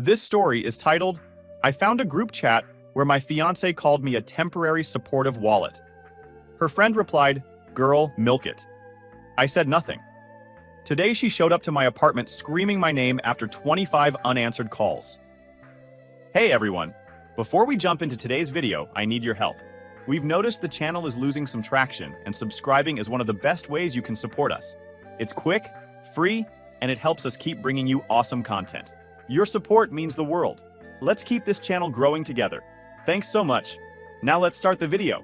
This story is titled, I found a group chat where my fiance called me a temporary supportive wallet. Her friend replied, "Girl, milk it." I said nothing. Today she showed up to my apartment screaming my name after 25 unanswered calls. Hey everyone, before we jump into today's video, I need your help. We've noticed the channel is losing some traction, and subscribing is one of the best ways you can support us. It's quick, free, and it helps us keep bringing you awesome content. Your support means the world. Let's keep this channel growing together. Thanks so much. Now let's start the video.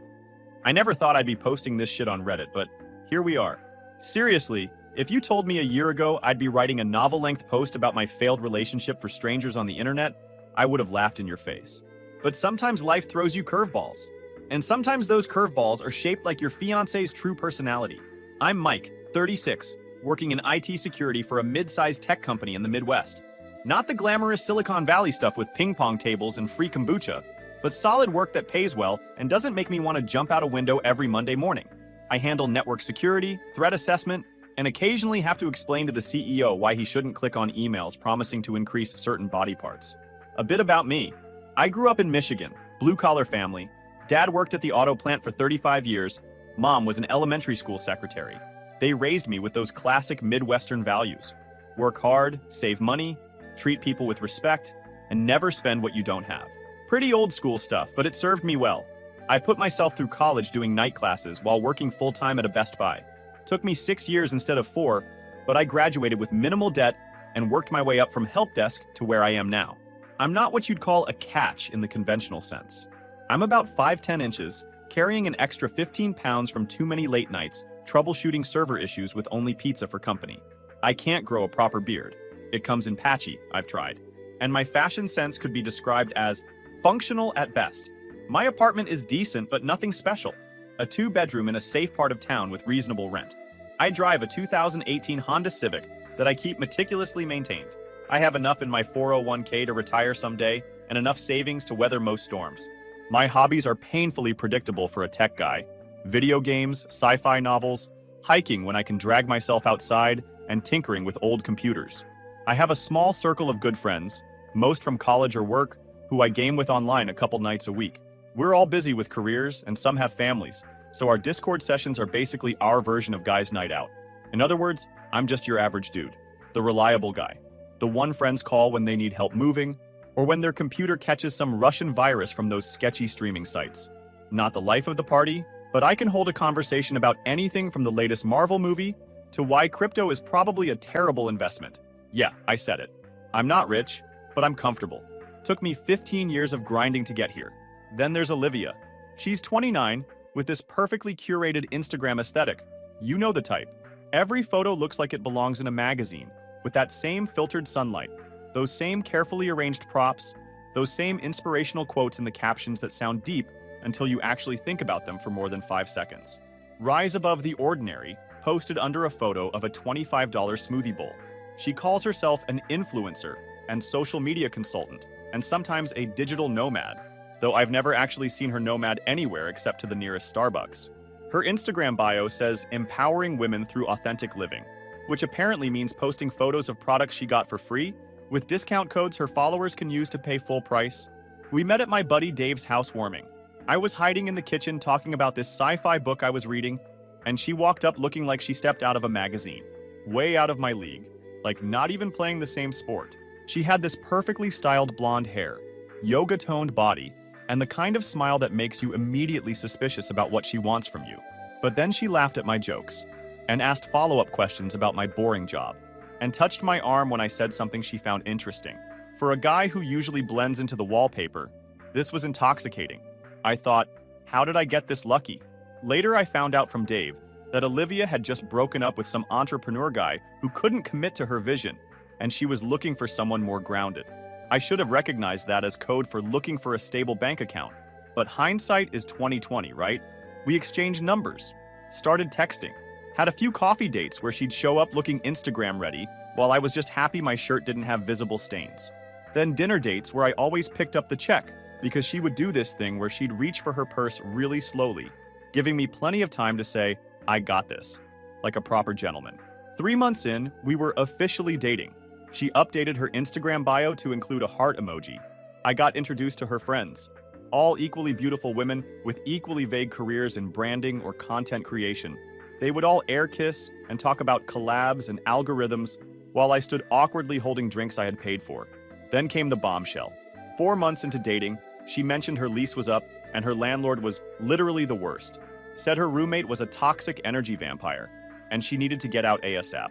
I never thought I'd be posting this shit on Reddit, but here we are. Seriously, if you told me a year ago I'd be writing a novel-length post about my failed relationship for strangers on the internet, I would have laughed in your face. But sometimes life throws you curveballs. And sometimes those curveballs are shaped like your fiance's true personality. I'm Mike, 36, working in IT security for a mid-sized tech company in the Midwest. Not the glamorous Silicon Valley stuff with ping pong tables and free kombucha, but solid work that pays well and doesn't make me want to jump out a window every Monday morning. I handle network security, threat assessment, and occasionally have to explain to the CEO why he shouldn't click on emails promising to increase certain body parts. A bit about me. I grew up in Michigan, blue-collar family. Dad worked at the auto plant for 35 years. Mom was an elementary school secretary. They raised me with those classic Midwestern values. Work hard, save money, treat people with respect, and never spend what you don't have. Pretty old school stuff, but it served me well. I put myself through college doing night classes while working full-time at a Best Buy. Took me 6 years instead of 4, but I graduated with minimal debt and worked my way up from help desk to where I am now. I'm not what you'd call a catch in the conventional sense. I'm about 5'10" inches, carrying an extra 15 pounds from too many late nights, troubleshooting server issues with only pizza for company. I can't grow a proper beard. It comes in patchy, I've tried. And my fashion sense could be described as functional at best. My apartment is decent, but nothing special. A 2-bedroom in a safe part of town with reasonable rent. I drive a 2018 Honda Civic that I keep meticulously maintained. I have enough in my 401k to retire someday, and enough savings to weather most storms. My hobbies are painfully predictable for a tech guy. Video games, sci-fi novels, hiking when I can drag myself outside, and tinkering with old computers. I have a small circle of good friends, most from college or work, who I game with online a couple nights a week. We're all busy with careers, and some have families, so our Discord sessions are basically our version of guys' night out. In other words, I'm just your average dude. The reliable guy. The one friends call when they need help moving, or when their computer catches some Russian virus from those sketchy streaming sites. Not the life of the party, but I can hold a conversation about anything from the latest Marvel movie to why crypto is probably a terrible investment. Yeah, I said it. I'm not rich, but I'm comfortable. Took me 15 years of grinding to get here. Then there's Olivia. She's 29, with this perfectly curated Instagram aesthetic. You know the type. Every photo looks like it belongs in a magazine, with that same filtered sunlight, those same carefully arranged props, those same inspirational quotes in the captions that sound deep until you actually think about them for more than 5 seconds. Rise above the ordinary, posted under a photo of a $25 smoothie bowl. She calls herself an influencer and social media consultant, and sometimes a digital nomad, though I've never actually seen her nomad anywhere except to the nearest Starbucks. Her Instagram bio says empowering women through authentic living, which apparently means posting photos of products she got for free, with discount codes her followers can use to pay full price. We met at my buddy Dave's housewarming. I was hiding in the kitchen talking about this sci-fi book I was reading, and she walked up looking like she stepped out of a magazine. Way out of my league. Like not even playing the same sport. She had this perfectly styled blonde hair, yoga-toned body, and the kind of smile that makes you immediately suspicious about what she wants from you. But then she laughed at my jokes, and asked follow-up questions about my boring job, and touched my arm when I said something she found interesting. For a guy who usually blends into the wallpaper, this was intoxicating. I thought, how did I get this lucky? Later I found out from Dave that Olivia had just broken up with some entrepreneur guy who couldn't commit to her vision, and she was looking for someone more grounded. I should have recognized that as code for looking for a stable bank account. But hindsight is 20/20, right? We exchanged numbers, started texting, had a few coffee dates where she'd show up looking Instagram ready while I was just happy my shirt didn't have visible stains. Then dinner dates where I always picked up the check because she would do this thing where she'd reach for her purse really slowly, giving me plenty of time to say, I got this, like a proper gentleman. 3 months in, we were officially dating. She updated her Instagram bio to include a heart emoji. I got introduced to her friends, all equally beautiful women with equally vague careers in branding or content creation. They would all air kiss and talk about collabs and algorithms while I stood awkwardly holding drinks I had paid for. Then came the bombshell. 4 months into dating, she mentioned her lease was up and her landlord was literally the worst. Said her roommate was a toxic energy vampire and she needed to get out ASAP.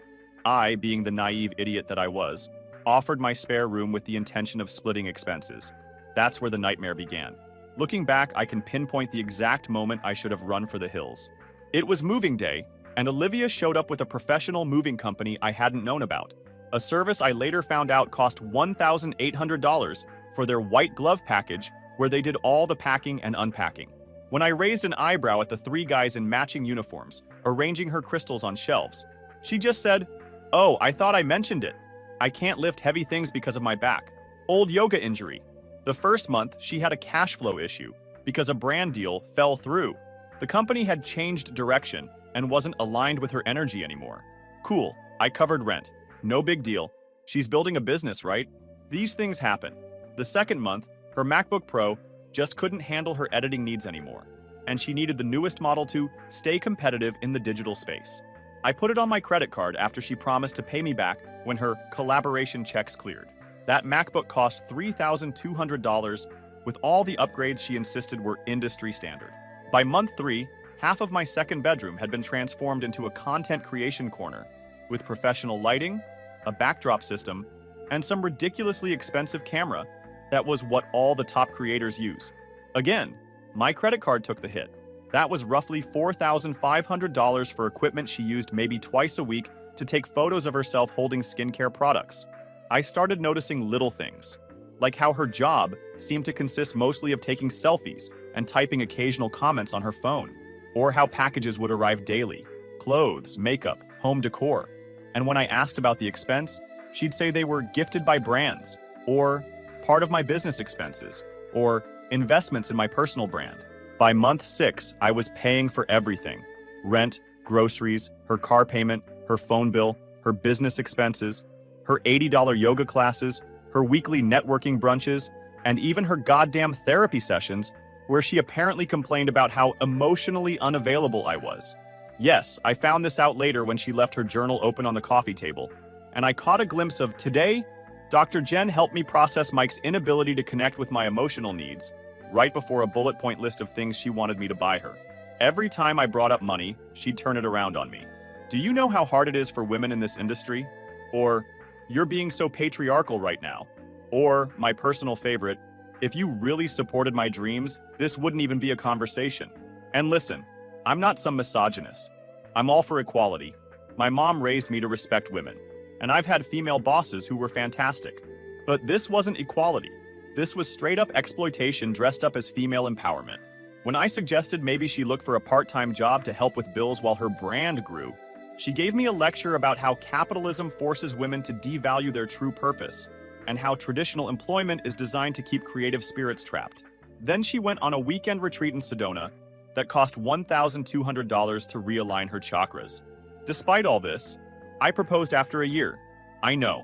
I, being the naive idiot that I was, offered my spare room with the intention of splitting expenses. That's where the nightmare began. Looking back, I can pinpoint the exact moment I should have run for the hills. It was moving day, and Olivia showed up with a professional moving company I hadn't known about. A service I later found out cost $1,800 for their white glove package, where they did all the packing and unpacking. When I raised an eyebrow at the 3 guys in matching uniforms, arranging her crystals on shelves, she just said, "Oh, I thought I mentioned it. I can't lift heavy things because of my back. Old yoga injury." The first month, she had a cash flow issue because a brand deal fell through. The company had changed direction and wasn't aligned with her energy anymore. Cool, I covered rent. No big deal. She's building a business, right? These things happen. The second month, her MacBook Pro just couldn't handle her editing needs anymore, and she needed the newest model to stay competitive in the digital space. I put it on my credit card after she promised to pay me back when her collaboration checks cleared. That MacBook cost $3,200 with all the upgrades she insisted were industry standard. By month 3, half of my second bedroom had been transformed into a content creation corner with professional lighting, a backdrop system, and some ridiculously expensive camera that was what all the top creators use. Again, my credit card took the hit. That was roughly $4,500 for equipment she used maybe twice a week to take photos of herself holding skincare products. I started noticing little things, like how her job seemed to consist mostly of taking selfies and typing occasional comments on her phone, or how packages would arrive daily, clothes, makeup, home decor. And when I asked about the expense, she'd say they were gifted by brands, or part of my business expenses, or investments in my personal brand. By month 6, I was paying for everything: rent, groceries, her car payment, her phone bill, her business expenses, her $80 yoga classes, her weekly networking brunches, and even her goddamn therapy sessions, where she apparently complained about how emotionally unavailable I was. Yes, I found this out later when she left her journal open on the coffee table, and I caught a glimpse of, "Today, Dr. Jen helped me process Mike's inability to connect with my emotional needs," right before a bullet point list of things she wanted me to buy her. Every time I brought up money, she'd turn it around on me. "Do you know how hard it is for women in this industry?" Or, "You're being so patriarchal right now." Or, my personal favorite, "If you really supported my dreams, this wouldn't even be a conversation." And listen, I'm not some misogynist. I'm all for equality. My mom raised me to respect women, and I've had female bosses who were fantastic. But this wasn't equality. This was straight-up exploitation dressed up as female empowerment. When I suggested maybe she look for a part-time job to help with bills while her brand grew, she gave me a lecture about how capitalism forces women to devalue their true purpose, and how traditional employment is designed to keep creative spirits trapped. Then she went on a weekend retreat in Sedona that cost $1,200 to realign her chakras. Despite all this, I proposed after a year. I know.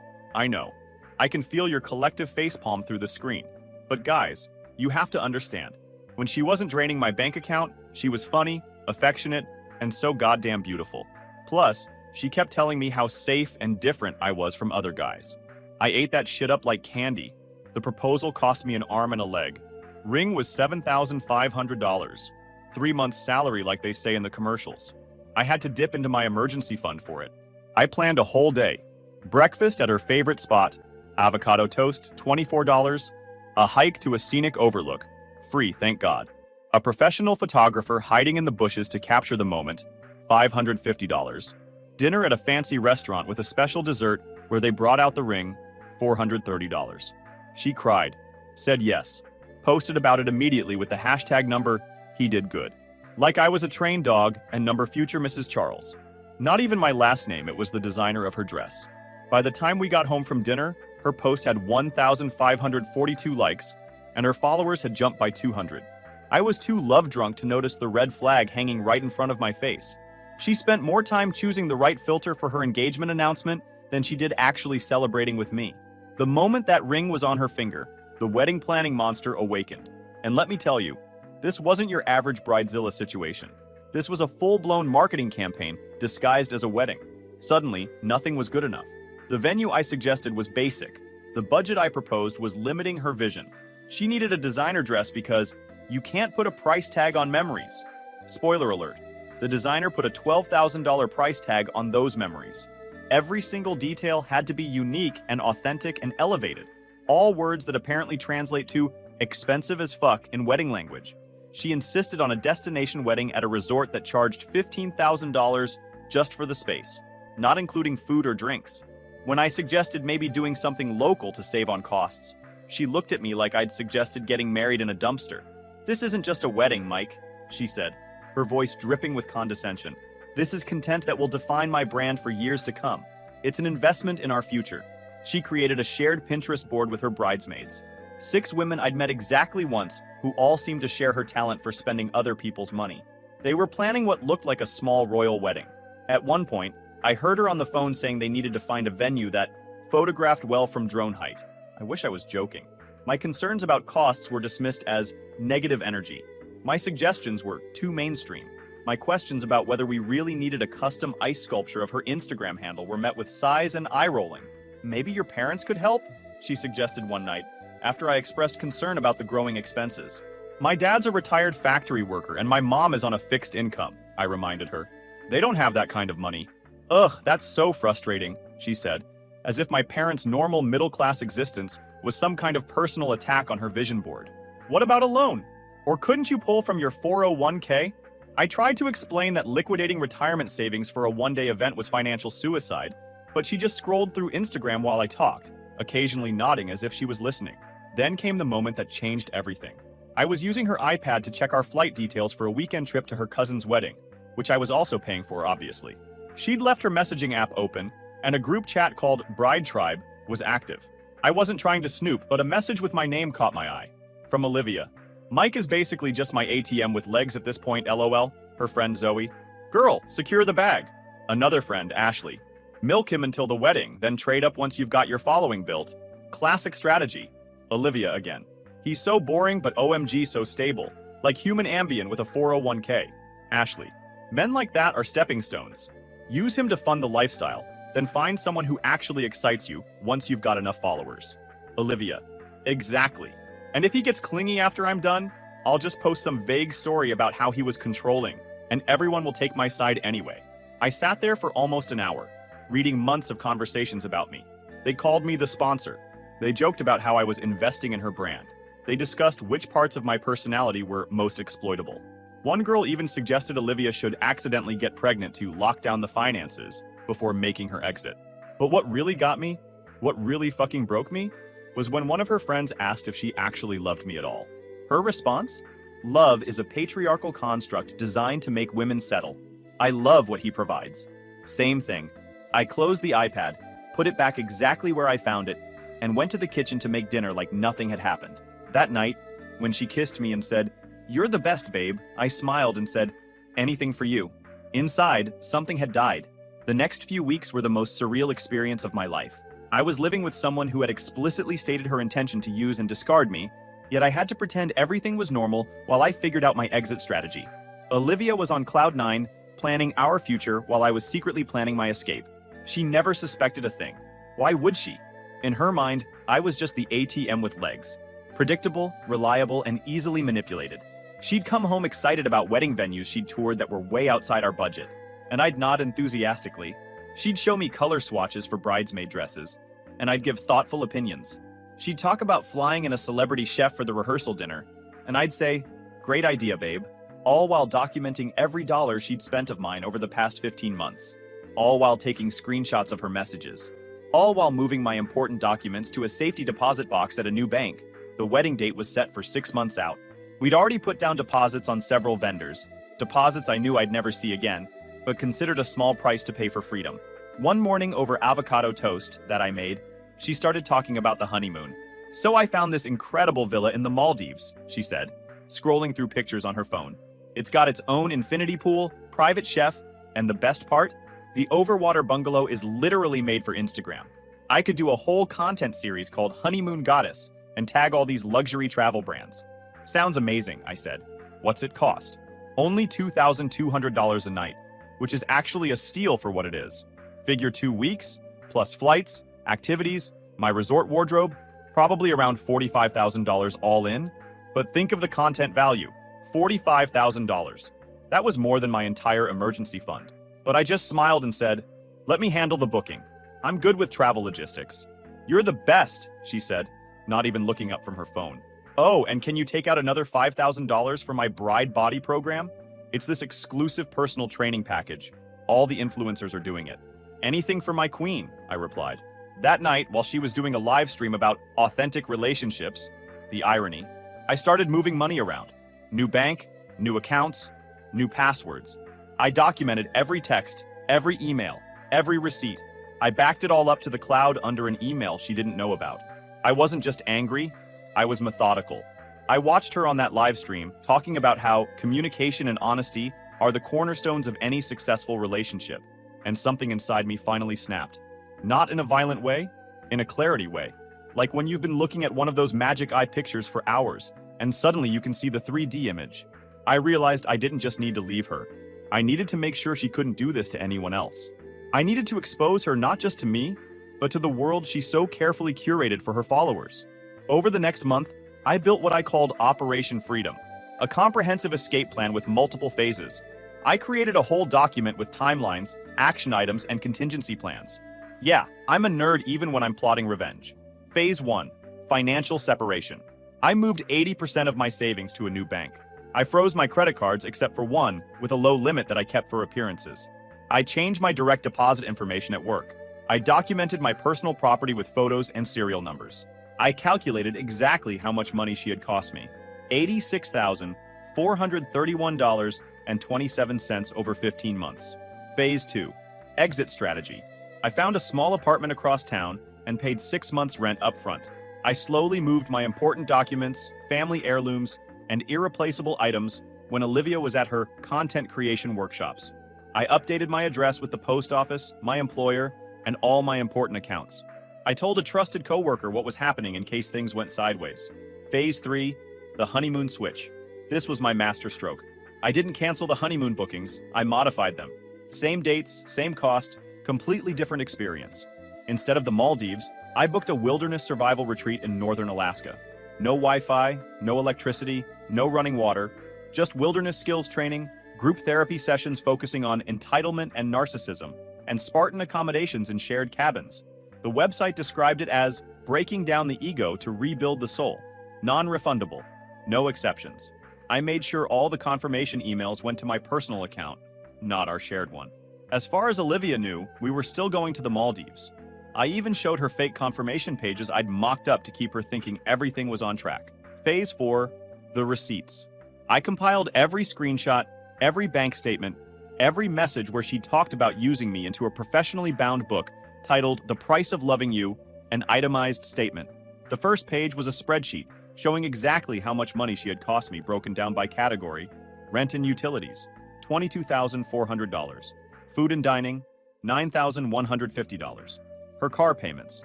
I can feel your collective facepalm through the screen. But guys, you have to understand. When she wasn't draining my bank account, she was funny, affectionate, and so goddamn beautiful. Plus, she kept telling me how safe and different I was from other guys. I ate that shit up like candy. The proposal cost me an arm and a leg. Ring was $7,500. 3 months' salary like they say in the commercials. I had to dip into my emergency fund for it. I planned a whole day. Breakfast at her favorite spot, avocado toast, $24. A hike to a scenic overlook, free, thank God. A professional photographer hiding in the bushes to capture the moment, $550. Dinner at a fancy restaurant with a special dessert where they brought out the ring, $430. She cried, said yes, posted about it immediately with the hashtag number he did good. Like I was a trained dog and number future Mrs. Charles. Not even my last name, it was the designer of her dress. By the time we got home from dinner, her post had 1,542 likes, and her followers had jumped by 200. I was too love-drunk to notice the red flag hanging right in front of my face. She spent more time choosing the right filter for her engagement announcement than she did actually celebrating with me. The moment that ring was on her finger, the wedding planning monster awakened. And let me tell you, this wasn't your average bridezilla situation. This was a full-blown marketing campaign disguised as a wedding. Suddenly, nothing was good enough. The venue I suggested was basic. The budget I proposed was limiting her vision. She needed a designer dress because you can't put a price tag on memories. Spoiler alert, the designer put a $12,000 price tag on those memories. Every single detail had to be unique and authentic and elevated. All words that apparently translate to expensive as fuck in wedding language. She insisted on a destination wedding at a resort that charged $15,000 just for the space, not including food or drinks. When I suggested maybe doing something local to save on costs, she looked at me like I'd suggested getting married in a dumpster. "This isn't just a wedding, Mike," she said, her voice dripping with condescension. "This is content that will define my brand for years to come. It's an investment in our future." She created a shared Pinterest board with her bridesmaids. 6 women I'd met exactly once, who all seemed to share her talent for spending other people's money. They were planning what looked like a small royal wedding. At one point, I heard her on the phone saying they needed to find a venue that photographed well from drone height. I wish I was joking. My concerns about costs were dismissed as negative energy. My suggestions were too mainstream. My questions about whether we really needed a custom ice sculpture of her Instagram handle were met with sighs and eye-rolling. "Maybe your parents could help?" she suggested one night, after I expressed concern about the growing expenses. "My dad's a retired factory worker and my mom is on a fixed income," I reminded her. "They don't have that kind of money." "Ugh, that's so frustrating," she said, as if my parents' normal middle-class existence was some kind of personal attack on her vision board. "What about a loan? Or couldn't you pull from your 401k? I tried to explain that liquidating retirement savings for a one-day event was financial suicide, but she just scrolled through Instagram while I talked, occasionally nodding as if she was listening. Then came the moment that changed everything. I was using her iPad to check our flight details for a weekend trip to her cousin's wedding, which I was also paying for, obviously. She'd left her messaging app open, and a group chat called Bride Tribe was active. I wasn't trying to snoop, but a message with my name caught my eye. From Olivia. "Mike is basically just my ATM with legs at this point, lol." Her friend Zoe. "Girl, secure the bag." Another friend, Ashley. "Milk him until the wedding, then trade up once you've got your following built. Classic strategy." Olivia again. "He's so boring but OMG so stable. Like human Ambien with a 401k. Ashley. "Men like that are stepping stones. Use him to fund the lifestyle, then find someone who actually excites you once you've got enough followers." Olivia. "Exactly. And if he gets clingy after I'm done, I'll just post some vague story about how he was controlling, and everyone will take my side anyway." I sat there for almost an hour, reading months of conversations about me. They called me the sponsor. They joked about how I was investing in her brand. They discussed which parts of my personality were most exploitable. One girl even suggested Olivia should accidentally get pregnant to lock down the finances before making her exit. But what really got me, what really fucking broke me, was when one of her friends asked if she actually loved me at all. Her response? "Love is a patriarchal construct designed to make women settle. I love what he provides." Same thing. I closed the iPad, put it back exactly where I found it, and went to the kitchen to make dinner like nothing had happened. That night, when she kissed me and said, "You're the best, babe," I smiled and said, "Anything for you." Inside, something had died. The next few weeks were the most surreal experience of my life. I was living with someone who had explicitly stated her intention to use and discard me, yet I had to pretend everything was normal while I figured out my exit strategy. Olivia was on cloud 9, planning our future while I was secretly planning my escape. She never suspected a thing. Why would she? In her mind, I was just the ATM with legs. Predictable, reliable, and easily manipulated. She'd come home excited about wedding venues she'd toured that were way outside our budget, and I'd nod enthusiastically. She'd show me color swatches for bridesmaid dresses, and I'd give thoughtful opinions. She'd talk about flying in a celebrity chef for the rehearsal dinner, and I'd say, "Great idea, babe," all while documenting every dollar she'd spent of mine over the past 15 months, all while taking screenshots of her messages, all while moving my important documents to a safety deposit box at a new bank. The wedding date was set for 6 months out. We'd already put down deposits on several vendors, deposits I knew I'd never see again, but considered a small price to pay for freedom. One morning over avocado toast that I made, she started talking about the honeymoon. "So I found this incredible villa in the Maldives," she said, scrolling through pictures on her phone. "It's got its own infinity pool, private chef, and the best part? The Overwater Bungalow is literally made for Instagram. I could do a whole content series called Honeymoon Goddess and tag all these luxury travel brands. Sounds amazing, I said. What's it cost? Only $2,200 a night, which is actually a steal for what it is. Figure 2 weeks, plus flights, activities, my resort wardrobe, probably around $45,000 all in. But think of the content value, $45,000. That was more than my entire emergency fund. But I just smiled and said, let me handle the booking. I'm good with travel logistics. You're the best, she said, not even looking up from her phone. Oh, and can you take out another $5,000 for my Bride Body program? It's this exclusive personal training package. All the influencers are doing it. Anything for my queen, I replied. That night, while she was doing a live stream about authentic relationships, the irony, I started moving money around. New bank, new accounts, new passwords. I documented every text, every email, every receipt. I backed it all up to the cloud under an email she didn't know about. I wasn't just angry, I was methodical. I watched her on that live stream talking about how communication and honesty are the cornerstones of any successful relationship, and something inside me finally snapped. Not in a violent way, in a clarity way. Like when you've been looking at one of those magic eye pictures for hours, and suddenly you can see the 3D image. I realized I didn't just need to leave her. I needed to make sure she couldn't do this to anyone else. I needed to expose her not just to me, but to the world she so carefully curated for her followers. Over the next month, I built what I called Operation Freedom, a comprehensive escape plan with multiple phases. I created a whole document with timelines, action items, and contingency plans. Yeah, I'm a nerd even when I'm plotting revenge. Phase 1, financial separation. I moved 80% of my savings to a new bank. I froze my credit cards except for one with a low limit that I kept for appearances. I changed my direct deposit information at work. I documented my personal property with photos and serial numbers. I calculated exactly how much money she had cost me. $86,431.27 over 15 months. Phase 2, exit strategy. I found a small apartment across town and paid 6 months rent upfront. I slowly moved my important documents, family heirlooms, and irreplaceable items when Olivia was at her content creation workshops. I updated my address with the post office, my employer, and all my important accounts. I told a trusted coworker what was happening in case things went sideways. Phase 3, the honeymoon switch. This was my masterstroke. I didn't cancel the honeymoon bookings, I modified them. Same dates, same cost, completely different experience. Instead of the Maldives, I booked a wilderness survival retreat in northern Alaska. No Wi-Fi, no electricity, no running water, just wilderness skills training, group therapy sessions focusing on entitlement and narcissism, and Spartan accommodations in shared cabins. The website described it as breaking down the ego to rebuild the soul. Non-refundable, no exceptions. I made sure all the confirmation emails went to my personal account, not our shared one. As far as Olivia knew, we were still going to the Maldives. I even showed her fake confirmation pages I'd mocked up to keep her thinking everything was on track. Phase 4, the receipts. I compiled every screenshot, every bank statement, every message where she talked about using me into a professionally bound book titled The Price of Loving You, an itemized statement. The first page was a spreadsheet showing exactly how much money she had cost me broken down by category. Rent and utilities, $22,400. Food and dining, $9,150. Her car payments,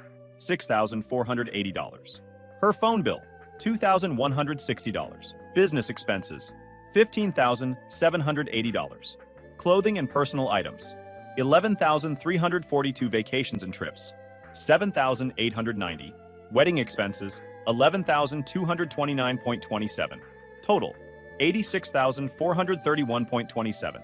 $6,480. Her phone bill, $2,160. Business expenses, $15,780. Clothing and personal items, 11,342. Vacations and trips, 7,890. Wedding expenses, 11,229.27. Total, 86,431.27.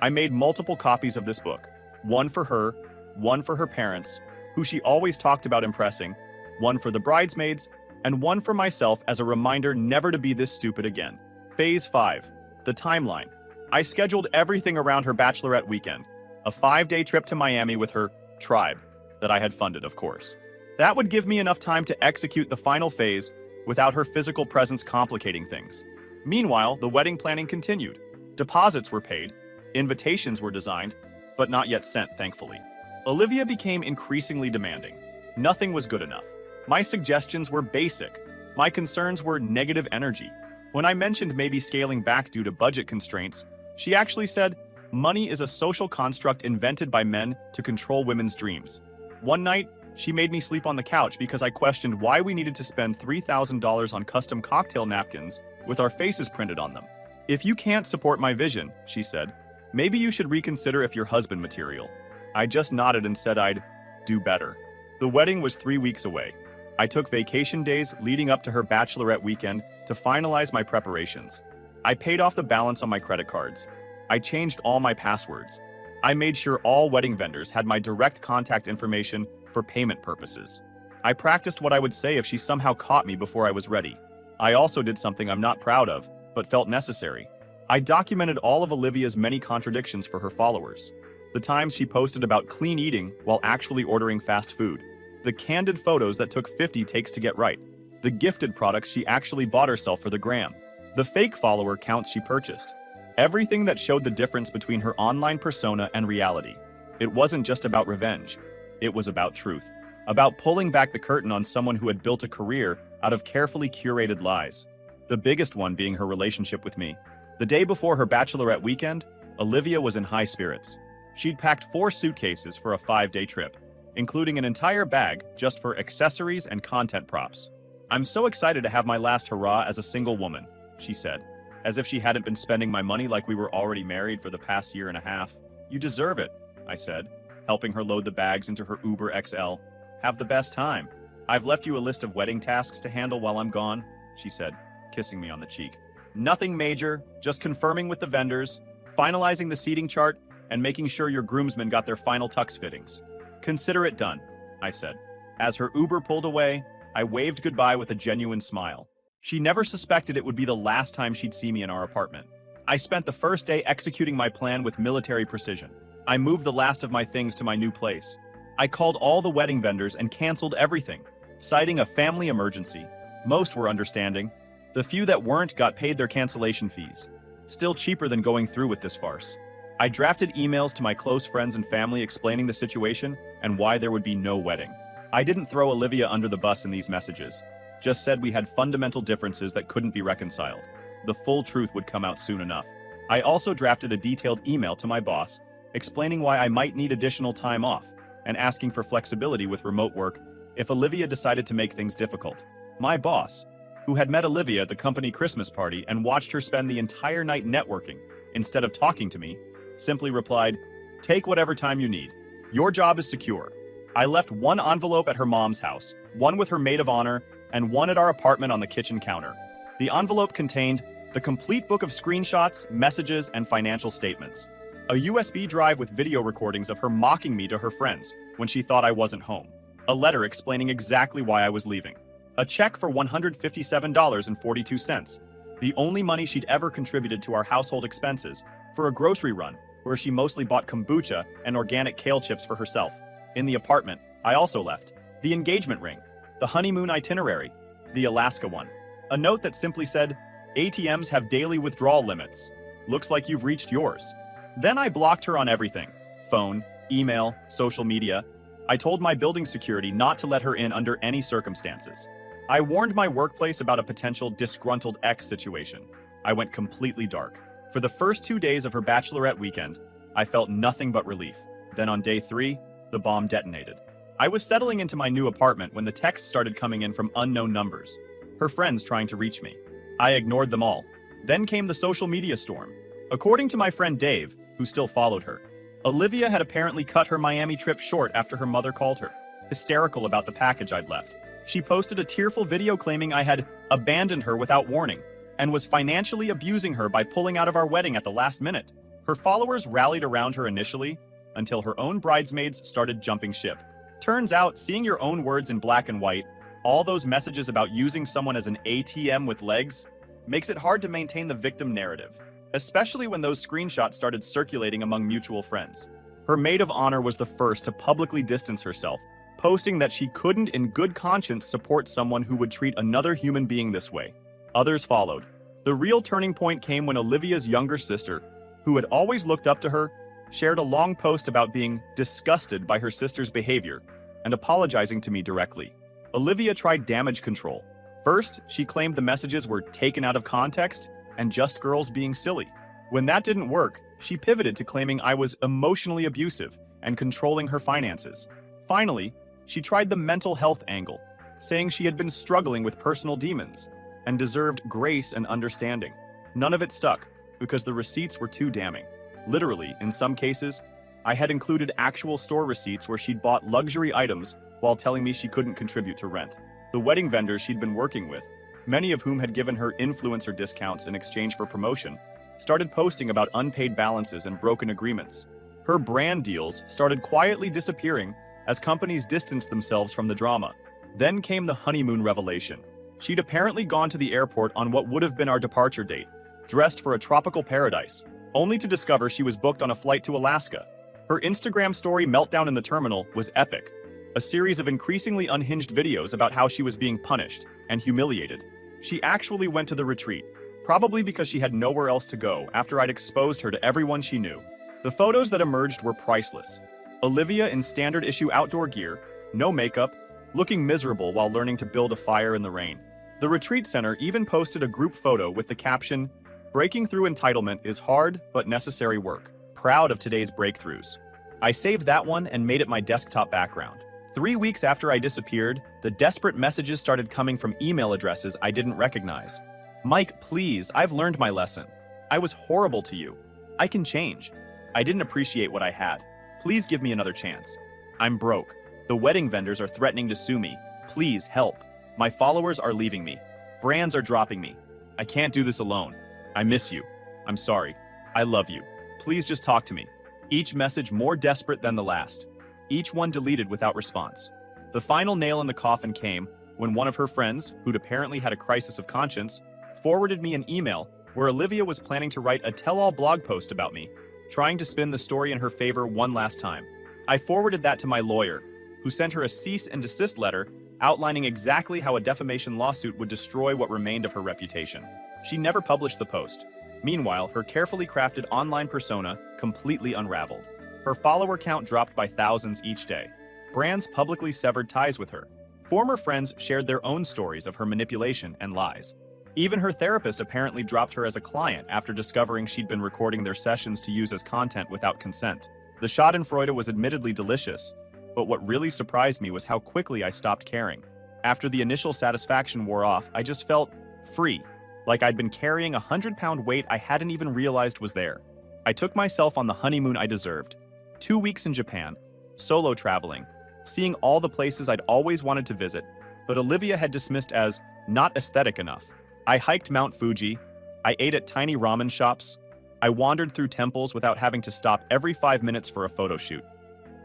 I made multiple copies of this book, one for her, one for her parents, who she always talked about impressing, one for the bridesmaids, and one for myself as a reminder never to be this stupid again. Phase 5, the timeline. I scheduled everything around her bachelorette weekend, a 5-day trip to Miami with her tribe, that I had funded, of course. That would give me enough time to execute the final phase without her physical presence complicating things. Meanwhile, the wedding planning continued. Deposits were paid, invitations were designed, but not yet sent, thankfully. Olivia became increasingly demanding. Nothing was good enough. My suggestions were basic. My concerns were negative energy. When I mentioned maybe scaling back due to budget constraints, she actually said, Money is a social construct invented by men to control women's dreams. One night, she made me sleep on the couch because I questioned why we needed to spend $3,000 on custom cocktail napkins with our faces printed on them. If you can't support my vision, she said, maybe you should reconsider if you're husband material. I just nodded and said I'd do better. The wedding was 3 weeks away. I took vacation days leading up to her bachelorette weekend to finalize my preparations. I paid off the balance on my credit cards. I changed all my passwords. I made sure all wedding vendors had my direct contact information for payment purposes. I practiced what I would say if she somehow caught me before I was ready. I also did something I'm not proud of, but felt necessary. I documented all of Olivia's many contradictions for her followers. The times she posted about clean eating while actually ordering fast food. The candid photos that took 50 takes to get right. The gifted products she actually bought herself for the gram. The fake follower counts she purchased. Everything that showed the difference between her online persona and reality. It wasn't just about revenge. It was about truth. About pulling back the curtain on someone who had built a career out of carefully curated lies. The biggest one being her relationship with me. The day before her bachelorette weekend, Olivia was in high spirits. She'd packed 4 suitcases for a 5-day trip, including an entire bag just for accessories and content props. "I'm so excited to have my last hurrah as a single woman," she said, as if she hadn't been spending my money like we were already married for the past year and a half. "You deserve it," I said, helping her load the bags into her Uber XL. "Have the best time. I've left you a list of wedding tasks to handle while I'm gone," she said, kissing me on the cheek. "Nothing major, just confirming with the vendors, finalizing the seating chart, and making sure your groomsmen got their final tux fittings. Consider it done," I said. As her Uber pulled away, I waved goodbye with a genuine smile. She never suspected it would be the last time she'd see me in our apartment. I spent the first day executing my plan with military precision. I moved the last of my things to my new place. I called all the wedding vendors and canceled everything, citing a family emergency. Most were understanding. The few that weren't got paid their cancellation fees. Still cheaper than going through with this farce. I drafted emails to my close friends and family explaining the situation and why there would be no wedding. I didn't throw Olivia under the bus in these messages, just said we had fundamental differences that couldn't be reconciled. The full truth would come out soon enough. I also drafted a detailed email to my boss, explaining why I might need additional time off and asking for flexibility with remote work if Olivia decided to make things difficult. My boss, who had met Olivia at the company Christmas party and watched her spend the entire night networking instead of talking to me, simply replied, "Take whatever time you need. Your job is secure." I left one envelope at her mom's house, one with her maid of honor, and one at our apartment on the kitchen counter. The envelope contained the complete book of screenshots, messages, and financial statements. A USB drive with video recordings of her mocking me to her friends when she thought I wasn't home. A letter explaining exactly why I was leaving. A check for $157.42, the only money she'd ever contributed to our household expenses, for a grocery run where she mostly bought kombucha and organic kale chips for herself. In the apartment, I also left the engagement ring, the honeymoon itinerary, the Alaska one. A note that simply said, "ATMs have daily withdrawal limits. Looks like you've reached yours." Then I blocked her on everything. Phone, email, social media. I told my building security not to let her in under any circumstances. I warned my workplace about a potential disgruntled ex situation. I went completely dark. For the first 2 days of her bachelorette weekend, I felt nothing but relief. Then on day 3, the bomb detonated. I was settling into my new apartment when the texts started coming in from unknown numbers. Her friends trying to reach me. I ignored them all. Then came the social media storm. According to my friend Dave, who still followed her, Olivia had apparently cut her Miami trip short after her mother called her, hysterical about the package I'd left. She posted a tearful video claiming I had abandoned her without warning and was financially abusing her by pulling out of our wedding at the last minute. Her followers rallied around her initially, until her own bridesmaids started jumping ship. Turns out, seeing your own words in black and white, all those messages about using someone as an ATM with legs, makes it hard to maintain the victim narrative, especially when those screenshots started circulating among mutual friends. Her maid of honor was the first to publicly distance herself, posting that she couldn't in good conscience support someone who would treat another human being this way. Others followed. The real turning point came when Olivia's younger sister, who had always looked up to her, shared a long post about being disgusted by her sister's behavior and apologizing to me directly. Olivia tried damage control. First, she claimed the messages were taken out of context and just girls being silly. When that didn't work, She pivoted to claiming I was emotionally abusive and controlling her finances. Finally, she tried the mental health angle, saying she had been struggling with personal demons and deserved grace and understanding. None of it stuck because the receipts were too damning. Literally, in some cases, I had included actual store receipts where she'd bought luxury items while telling me she couldn't contribute to rent. The wedding vendors she'd been working with, many of whom had given her influencer discounts in exchange for promotion, started posting about unpaid balances and broken agreements. Her brand deals started quietly disappearing as companies distanced themselves from the drama. Then came the honeymoon revelation. She'd apparently gone to the airport on what would have been our departure date, dressed for a tropical paradise, only to discover she was booked on a flight to Alaska. Her Instagram story meltdown in the terminal was epic, a series of increasingly unhinged videos about how she was being punished and humiliated. She actually went to the retreat, probably because she had nowhere else to go after I'd exposed her to everyone she knew. The photos that emerged were priceless. Olivia in standard issue outdoor gear, no makeup, looking miserable while learning to build a fire in the rain. The retreat center even posted a group photo with the caption, "Breaking through entitlement is hard but necessary work. Proud of today's breakthroughs." I saved that one and made it my desktop background. 3 weeks after I disappeared, the desperate messages started coming from email addresses I didn't recognize. "Mike, please, I've learned my lesson. I was horrible to you. I can change. I didn't appreciate what I had. Please give me another chance. I'm broke. The wedding vendors are threatening to sue me. Please help. My followers are leaving me. Brands are dropping me. I can't do this alone. I miss you. I'm sorry. I love you. Please just talk to me." Each message more desperate than the last. Each one deleted without response. The final nail in the coffin came when one of her friends, who'd apparently had a crisis of conscience, forwarded me an email where Olivia was planning to write a tell-all blog post about me, trying to spin the story in her favor one last time. I forwarded that to my lawyer, who sent her a cease and desist letter outlining exactly how a defamation lawsuit would destroy what remained of her reputation. She never published the post. Meanwhile, her carefully crafted online persona completely unraveled. Her follower count dropped by thousands each day. Brands publicly severed ties with her. Former friends shared their own stories of her manipulation and lies. Even her therapist apparently dropped her as a client after discovering she'd been recording their sessions to use as content without consent. The schadenfreude was admittedly delicious, but what really surprised me was how quickly I stopped caring. After the initial satisfaction wore off, I just felt free, like I'd been carrying a 100-pound weight I hadn't even realized was there. I took myself on the honeymoon I deserved. 2 weeks in Japan, solo traveling, seeing all the places I'd always wanted to visit, but Olivia had dismissed as not aesthetic enough. I hiked Mount Fuji, I ate at tiny ramen shops, I wandered through temples without having to stop every 5 minutes for a photo shoot.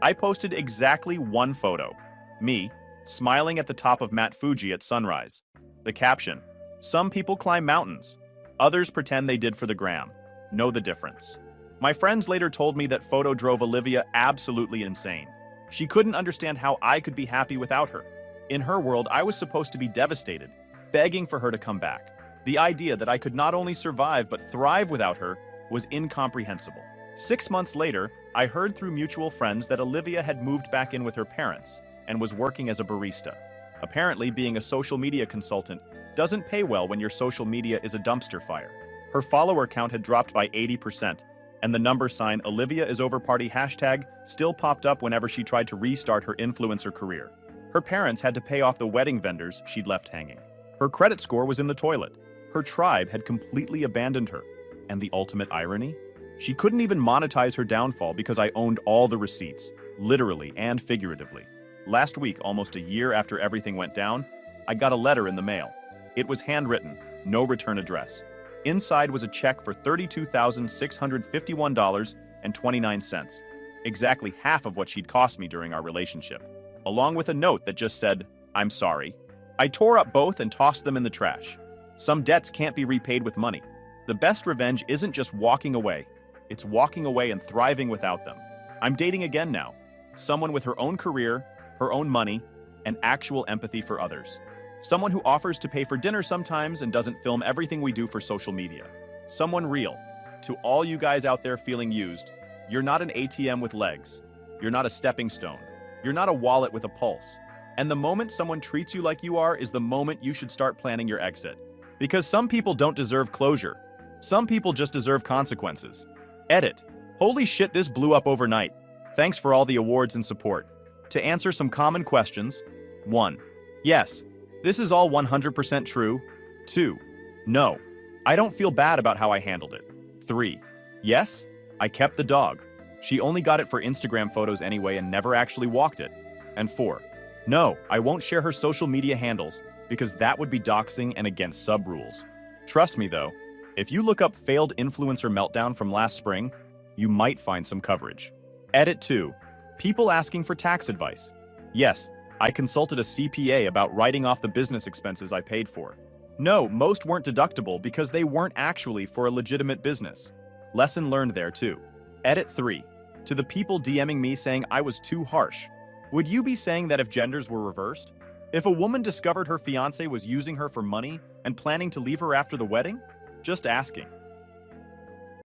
I posted exactly one photo, me, smiling at the top of Mount Fuji at sunrise. The caption, "Some people climb mountains, others pretend they did for the gram. Know the difference." My friends later told me that photo drove Olivia absolutely insane. She couldn't understand how I could be happy without her. In her world, I was supposed to be devastated, begging for her to come back. The idea that I could not only survive but thrive without her was incomprehensible. 6 months later, I heard through mutual friends that Olivia had moved back in with her parents and was working as a barista. Apparently, being a social media consultant doesn't pay well when your social media is a dumpster fire. Her follower count had dropped by 80%, and the number sign Olivia is over party hashtag still popped up whenever she tried to restart her influencer career. Her parents had to pay off the wedding vendors she'd left hanging. Her credit score was in the toilet. Her tribe had completely abandoned her. And the ultimate irony? She couldn't even monetize her downfall because I owned all the receipts, literally and figuratively. Last week, almost a year after everything went down, I got a letter in the mail. It was handwritten, no return address. Inside was a check for $32,651.29, exactly half of what she'd cost me during our relationship, along with a note that just said, "I'm sorry." I tore up both and tossed them in the trash. Some debts can't be repaid with money. The best revenge isn't just walking away, it's walking away and thriving without them. I'm dating again now. Someone with her own career, her own money, and actual empathy for others. Someone who offers to pay for dinner sometimes and doesn't film everything we do for social media. Someone real. To all you guys out there feeling used, you're not an ATM with legs. You're not a stepping stone. You're not a wallet with a pulse. And the moment someone treats you like you are is the moment you should start planning your exit. Because some people don't deserve closure. Some people just deserve consequences. Edit. Holy shit, this blew up overnight. Thanks for all the awards and support. To answer some common questions. 1. Yes, this is all 100% true. 2. No, I don't feel bad about how I handled it. 3. Yes, I kept the dog. She only got it for Instagram photos anyway and never actually walked it. And 4. No, I won't share her social media handles because that would be doxing and against sub rules. Trust me though, if you look up failed influencer meltdown from last spring, you might find some coverage. Edit 2. People asking for tax advice. Yes, I consulted a CPA about writing off the business expenses I paid for. No, most weren't deductible because they weren't actually for a legitimate business. Lesson learned there too. Edit 3. To the people DMing me saying I was too harsh. Would you be saying that if genders were reversed? If a woman discovered her fiancé was using her for money and planning to leave her after the wedding? Just asking.